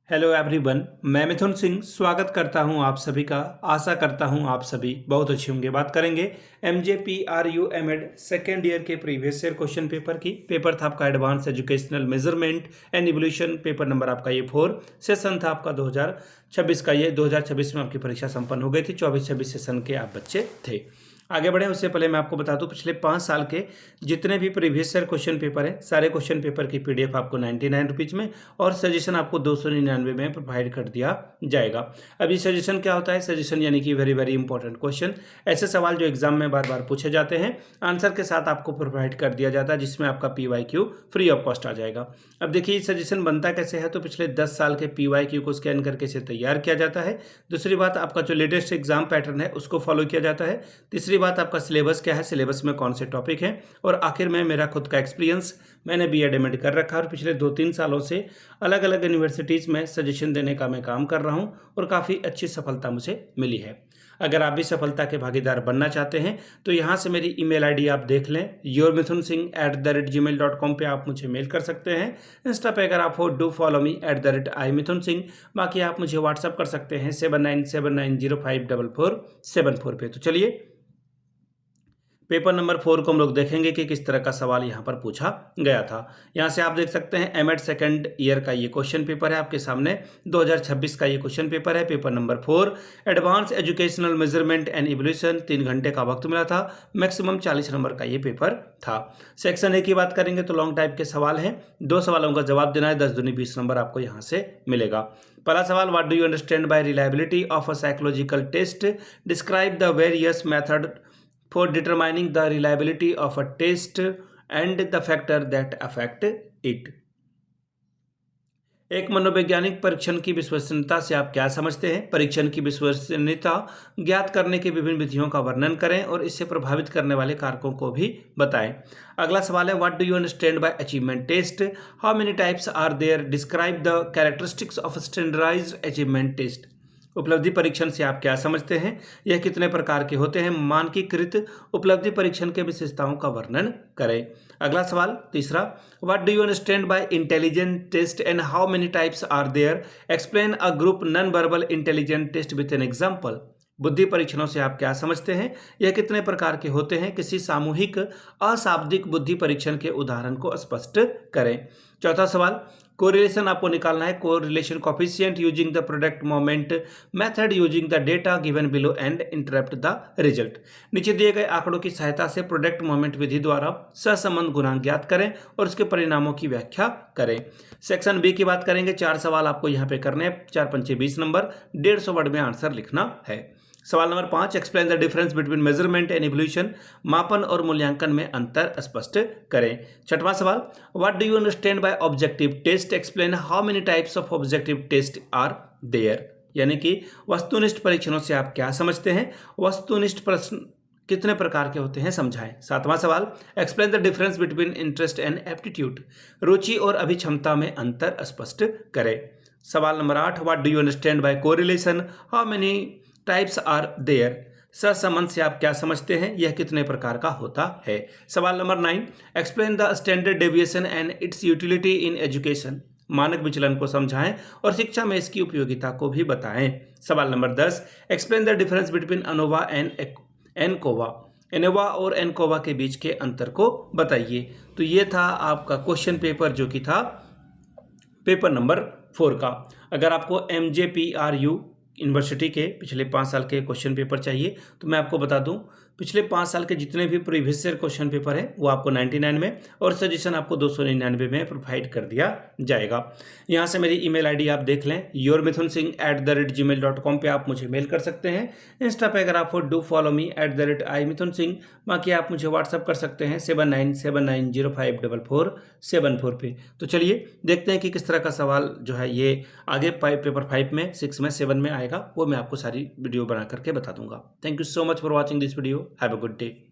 Hello everyone, मैं मिथुन सिंह स्वागत करता हूं आप सभी का। आशा करता हूं आप सभी बहुत अच्छे होंगे। बात करेंगे MJPRU एमएड सेकेंड ईयर के प्रीवियस ईयर क्वेश्चन पेपर की। पेपर था आपका advance educational measurement and evolution. Paper number आपका ये 4। सेशन था आपका 2026 का। ये 2026 में आपकी परीक्षा संपन्न हो गई थी। 24-26 सेशन के आप बच्चे थे। आगे बढ़े उससे पहले मैं आपको बता दूं, पिछले 5 साल के जितने भी प्रीवियस ईयर क्वेश्चन पेपर हैं, सारे क्वेश्चन पेपर की PDF आपको 99 रुपीज़ में और सजेशन आपको 299 में प्रोवाइड कर दिया जाएगा। अब ये सजेशन क्या होता है? सजेशन यानी कि वेरी वेरी इंपॉर्टेंट क्वेश्चन, ऐसे सवाल जो एग्जाम में बार बार पूछे जाते हैं, आंसर के साथ आपको प्रोवाइड कर दिया जाता है, जिसमें आपका PYQ फ्री ऑफ कॉस्ट आ जाएगा। अब देखिए सजेशन बनता कैसे है, तो पिछले 10 साल के PYQ को स्कैन करके इसे तैयार किया जाता है। दूसरी बात, आपका जो लेटेस्ट एग्जाम पैटर्न है उसको फॉलो किया जाता है। तीसरी बात, आपका सिलेबस क्या है, सिलेबस में कौन से टॉपिक हैं, और आखिर में मेरा खुद का एक्सपीरियंस। मैंने BEd MAd कर रखा है और पिछले 2-3 सालों से अलग अलग यूनिवर्सिटीज़ में सजेशन देने का मैं काम कर रहा हूं और काफ़ी अच्छी सफलता मुझे मिली है। अगर आप भी सफलता के भागीदार बनना चाहते हैं तो यहाँ से मेरी ईमेल ID आप देख लें, yourmithunsingh@gmail.com पे आप मुझे मेल कर सकते हैं। इंस्टा पे अगर आप हो, डू फॉलो मी @imithunsingh। बाकी आप मुझे व्हाट्सअप कर सकते हैं 7979054474 पे। तो चलिए पेपर नंबर 4 को हम लोग देखेंगे कि किस तरह का सवाल यहाँ पर पूछा गया था। यहाँ से आप देख सकते हैं MAd सेकेंड ईयर का ये क्वेश्चन पेपर है आपके सामने। 2026 का ये क्वेश्चन पेपर है, paper number 4, advance educational measurement and evolution. 3 घंटे का वक्त मिला था, मैक्सिमम 40 नंबर का ये पेपर था। सेक्शन A की बात करेंगे तो लॉन्ग टाइप के सवाल हैं। 2 सवालों का जवाब देना है, 10 दूनी 20 नंबर आपको यहाँ से मिलेगा। पहला सवाल, what do you understand by reliability of a psychological test? Describe the various method for determining the reliability of a test and the factor that affect it। एक मनोवैज्ञानिक परीक्षण की विश्वसनीयता से आप क्या समझते हैं? परीक्षण की विश्वसनीयता ज्ञात करने की विभिन्न विधियों का वर्णन करें और इससे प्रभावित करने वाले कारकों को भी बताएं। अगला सवाल है, what do you understand by achievement test? How many types are there? Describe the characteristics of standardised achievement test. उपलब्धि परीक्षण से आप क्या समझते हैं? यह कितने प्रकार के होते हैं? मानकीकृत उपलब्धि परीक्षण के विशेषताओं का वर्णन करें। अगला सवाल, तीसरा, what do you understand by intelligent test and how many types are there? Explain a group non verbal intelligent test with an example. बुद्धि परीक्षणों से आप क्या समझते हैं? यह कितने प्रकार के होते हैं? किसी सामूहिक अशाब्दिक बुद्धि परीक्षण के उदाहरण को स्पष्ट करें। चौथा सवाल, कोरिलेशन आपको निकालना है। Correlation coefficient using the product moment method using the data given below and interrupt the result. नीचे दिए गए आंकड़ों की सहायता से प्रोडक्ट मोमेंट विधि द्वारा सहसंबंध गुणांक ज्ञात करें और उसके परिणामों की व्याख्या करें। सेक्शन B की बात करेंगे। 4 सवाल आपको यहाँ पे करने हैं, 4 पंचे 20 नंबर, 150 वर्ड में आंसर लिखना है। सवाल नंबर 5, explain the difference between measurement and evaluation. मापन और मूल्यांकन में अंतर स्पष्ट करें। छठवां सवाल, what do you understand by objective test? Explain how many types of objective test are there. यानी कि वस्तुनिष्ठ परीक्षणों से आप क्या समझते हैं? वस्तुनिष्ठ प्रश्न कितने प्रकार के होते हैं, समझाएं। 7वां सवाल, explain the difference between interest and aptitude. रुचि और अभिक्षमता में अंतर स्पष्ट करें। सवाल नंबर 8, what do you understand by correlation? How many types are there. सहसंबंध से आप क्या समझते हैं? यह कितने प्रकार का होता है। सवाल number 9, explain the standard deviation and it's utility in education. मानक विचलन को समझाएं और शिक्षा में इसकी उपयोगिता को भी बताएं। सवाल नंबर 10, explain the difference between ANOVA and ANCOVA. ANOVA और एनकोवा के बीच के अंतर को बताइए। तो ये था आपका क्वेश्चन पेपर जो कि था पेपर नंबर 4 का। अगर आपको MJPRU यूनिवर्सिटी के पिछले 5 साल के क्वेश्चन पेपर चाहिए तो मैं आपको बता दूं, पिछले 5 साल के जितने भी प्रीवियस ईयर क्वेश्चन पेपर हैं वो आपको 99 में और सजेशन आपको 299 में प्रोवाइड कर दिया जाएगा। यहाँ से मेरी ईमेल ID आप देख लें, yourmithunsingh@gmail.com पे आप मुझे मेल कर सकते हैं। इंस्टा पे अगर आप हो, डू फॉलो मी @imithunsingh। बाकी आप मुझे व्हाट्सअप कर सकते हैं 7979054474 पे। तो चलिए देखते हैं कि किस तरह का सवाल जो है ये आगे पेपर 5 में, 6 में, 7 में आएगा, वो मैं आपको सारी वीडियो बना करके बता दूंगा। Thank you so much for watching this video. Have a good day.